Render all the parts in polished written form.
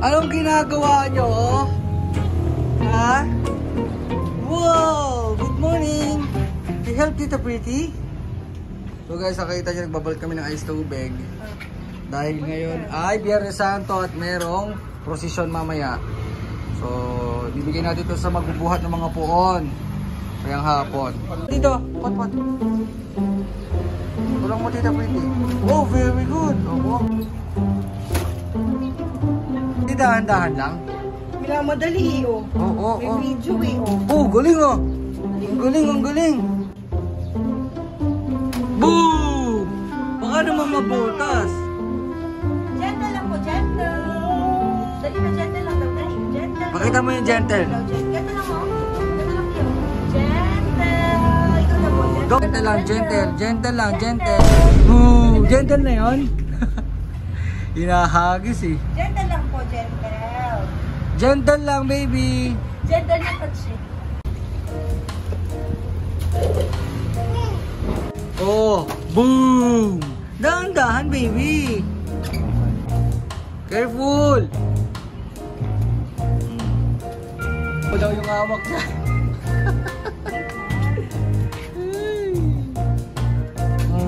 Anong ginagawa nyo? Ha? Wow! Good morning! Can you help Tita Pretty? So guys, nakita nyo, nagbabalik kami ng ice tubig. Dahil ngayon ay Biyernes Santo at merong prosesyon mamaya. So, bibigyan natin ito sa magbubuhat ng mga puon. Kayang hapon. Dito, pot. Tulong mo Tita Pretty. Oh, very good. Oh. Hindi dahan-dahan lang. Minamadali oh. Oo. May video eh oh. Oh, galing oh. Ang galing. Boom! Baka naman mabutas. Gentle lang po, gentle. Dali na, gentle lang daw, dali. Gentle. Pakita mo yung gentle. Gentle lang mo. Gentle lang yun. Gentle. Ikaw na po, gentle. Gentle lang, gentle. Gentle na yun. Hinahagis eh. Gentle lang po, gentle. Gentle lang, baby. Gentle na touch eh. Oh, boom! Dahan-dahan, baby. Careful. O daw yung hawak niya.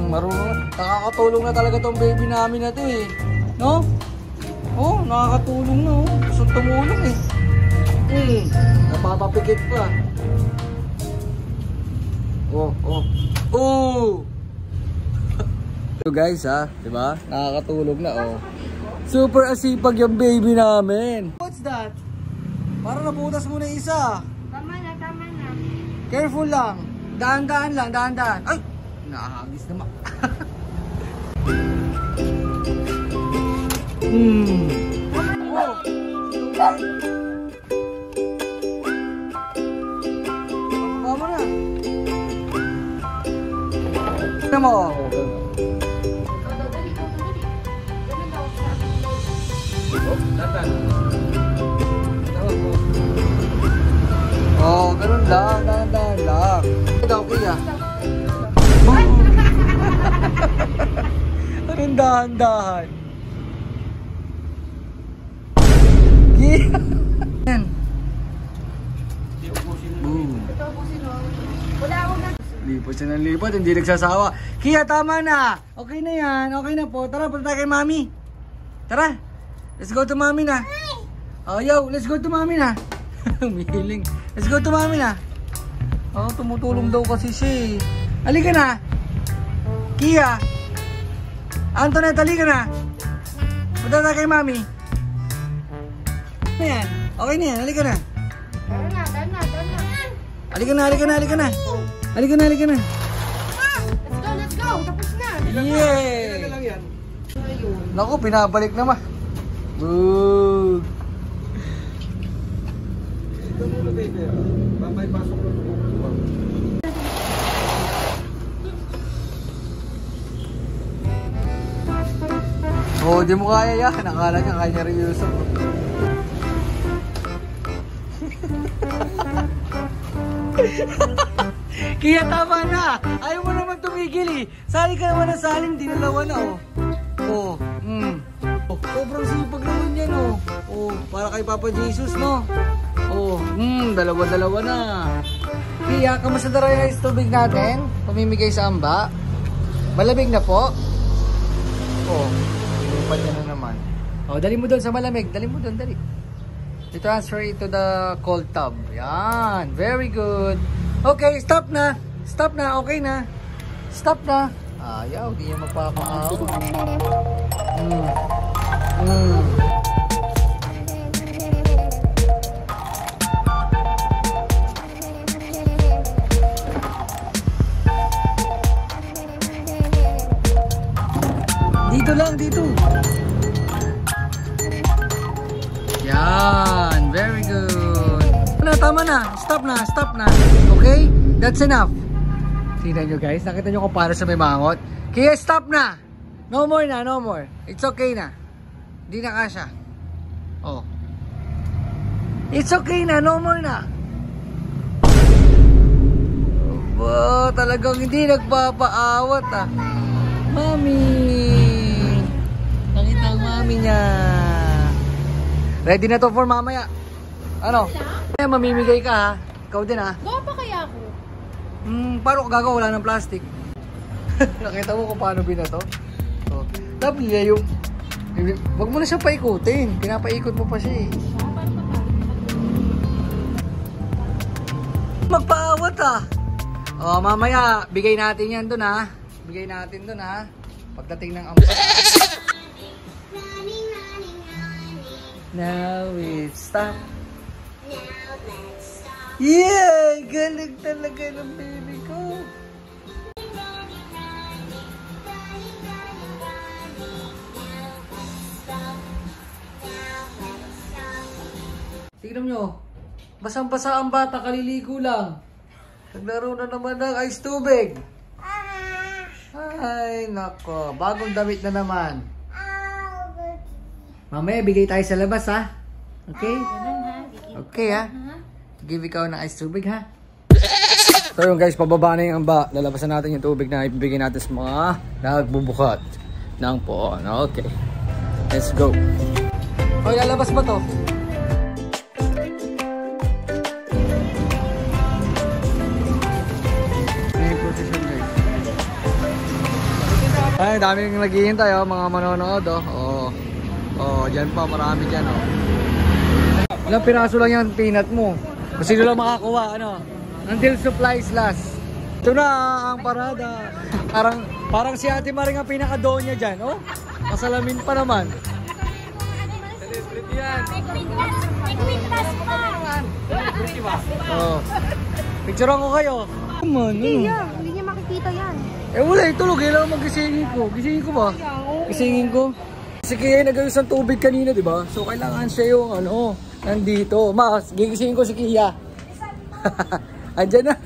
Marunong. Nakakatulong na talaga tong baby namin na to eh. No? Oh, nakakatulong na oh. Gusto tumulong eh. Napapapikit pa. Oh. So guys ha, di ba? Nakakatulog na oh. Super asipag yung baby namin. What's that? Parang nabutas mo na isa. Tama na. Careful lang. Dahan-dahan lang, dahan-dahan. Ay! Nakahagis naman. Oh. Baba mo na. Tignan mo. Oh, ganun lang, dahan-dahan lang. Ito, Kuya. Anong dahan-dahan? Kuya. Yan. Wala akong na. Lipat siya ng lipat, hindi nagsasawa. Kia, tama na. Okay na yan, okay na po. Tara, punta tayo kay Mami. Tara. Let's go to Mami na. Oh, yo, let's go to Mami na. Umihiling. Let's go to Mami na. Oh, tumutulong daw kasi siya eh. Halika na. Kia. Antoinette, halika na. Punta tayo kay Mami. Ano yan? Okay na yan, halika na. Tara na. Halika na. Let's go. Tapos na. Yay! Naku, pinabalik naman. Boo! Ito muna baby. Babay pasok na ito. Oh, di mo kaya yan. Nakala niya kaya rin Yusuf. Kaya tama na. Ayaw mo naman tumigil eh. Sali ka naman ng saling, dinalawa na oh. Oh, sobrang sipag naman yan oh. Oh, para kay Papa Jesus no. Oh, dalawa-dalawa na. Kaya, kamusta na rin yung tubig natin? Pamimigay sa amba. Malamig na po. Oh, inupan niya na naman. Oh, dali mo doon sa malamig. Dali. I-transfer it to the cold tub. Yan, very good. Okay, stop na. Okay na. Stop na. Ayaw, di niya magpapaaw. Dito. Yan, very good. Tama na. Stop na. Okay? That's enough. Tingnan nyo guys, nakita nyo kung paano sa may mangot. Kaya stop na. No more. It's okay na. Di na kasha. Oh. It's okay na, no more na. Wow, talagang hindi nagpapaawat ah. Mami. Nakita ang mami niya. Ready na to for mamaya. Ano? Eh, mamimigay ka ha. Ikaw din ha. Gawa pa kaya ako? Paano ka gagawa? Wala ng plastic. Nakita mo kung paano binato? Oh. Lovely na yung... Wag mo na siya paikutin. Pinapaikot mo pa siya eh. Magpaawat ah. Oh, mamaya, bigay natin yan dun ha. Bigay natin dun ha. Pagdating ng ampas. Now it's stop. Yeah! Galing talaga ng baby ko. Tignan nyo. Basang-basa ang bata, kaliligo lang. Naglaro na naman ng ice tubig. Ay, nako. Bagong damit na naman. Mamaya, bigay tayo sa labas, ha? Okay? Okay, ha? Give ikaw ng ice tubig, ha? So yun guys, pababa na yung amba. Lalabasan natin yung tubig na ibibigay natin sa mga nagbubukat ng poon. Okay. Let's go. Hoy, lalabas ba to? Ay, daming naghihintay oh, mga manonood oh. Oh, dyan pa, marami dyan oh. Ilang piraso lang yung peanut mo. Kung sino lang makakuha, ano? Until supplies last. Ito na ang parada. Parang si Ate Maring ang pinaka-donya dyan, oh. Masalamin pa naman. Celebrity yan. Oh. Picturean ko kayo. Come on, Hindi niya makikita yan. Eh wala, itulog. Kailangan magisingin ko. Gisingin ko ba? Gisingin ko. Kasi kaya nagayos ng tubig kanina, di ba? So kailangan siya yung ano, nandito. Mas, gigisingin ko si Kia. Andyan na.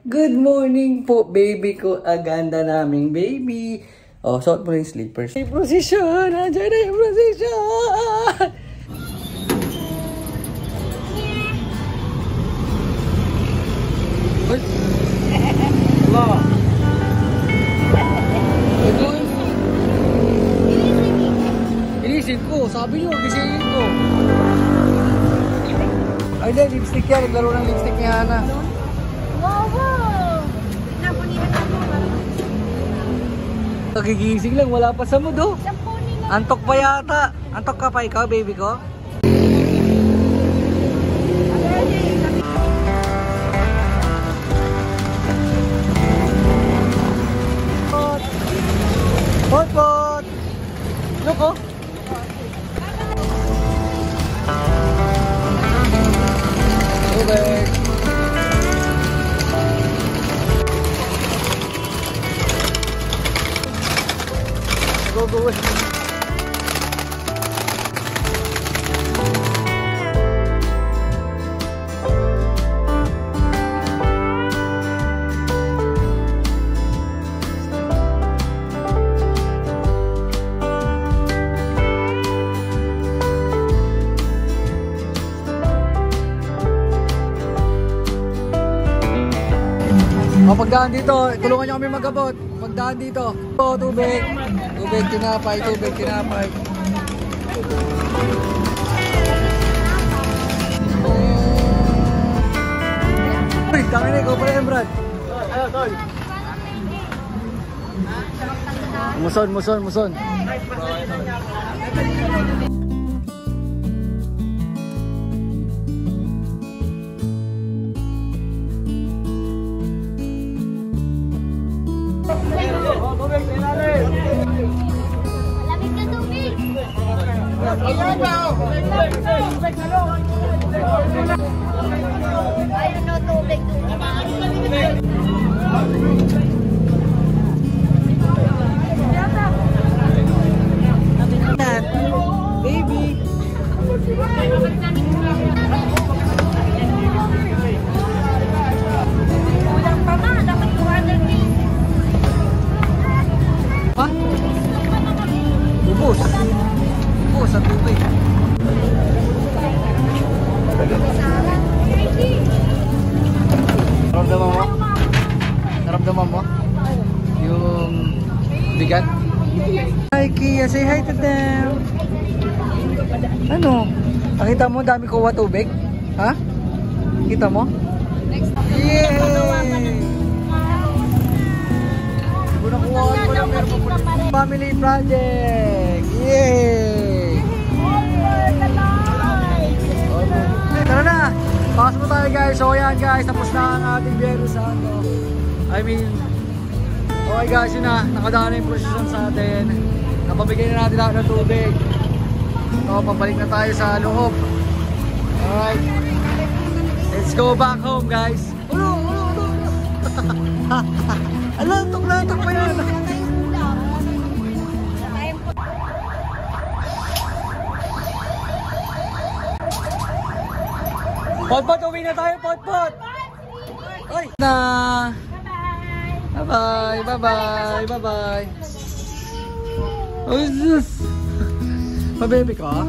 Good morning po, baby ko. Aganda naming baby. Oh, suot mo na yung slippers. May procession! Andyan na yung procession! Wala. Inisip ko. Sabi nyo, gisingin ko. Ay, hindi. Lipstick yan. Naglaro ng lipstick ni Hana. Wow! Kagigising lang. Wala pa sa mood, oh. Antok pa yata. Antok ka pa ikaw, baby ko? Pot! Look, oh! Tubig! Go! O, pagdaan dito, tulungan nyo kami mag-abot. Pagdaan dito. O, tubig. Tubig, tinapay. Uy, dami na ikaw pala yan, Brad. Ayaw, tol. Muson. Lamig na tubig! Ayun no, tubig. Baby! Kulang pa ma, dapat 200 feet. Ha? Ubus sa tubig. Naramdaman mo? yung bigat. Hi Kia, say hi to them. Ano? Nakita mo dami kuha tubig? Ha? Kita mo? Yay! Family project! Yay! Tara na! Pakas mo tayo guys. So yan guys, tapos na ang ating Biyero Santo. Okay guys, yun na. Nakadaan na yung procession sa atin. Napabigay na natin lahat ng tubig. So, pabalik na tayo sa loob. Alright. Let's go back home guys. Ulo! Alantok pa yan. Potpot, uwi na tayo, Potpot! Ay! Na! Bye-bye! Oh, Jesus! Mabebe ka?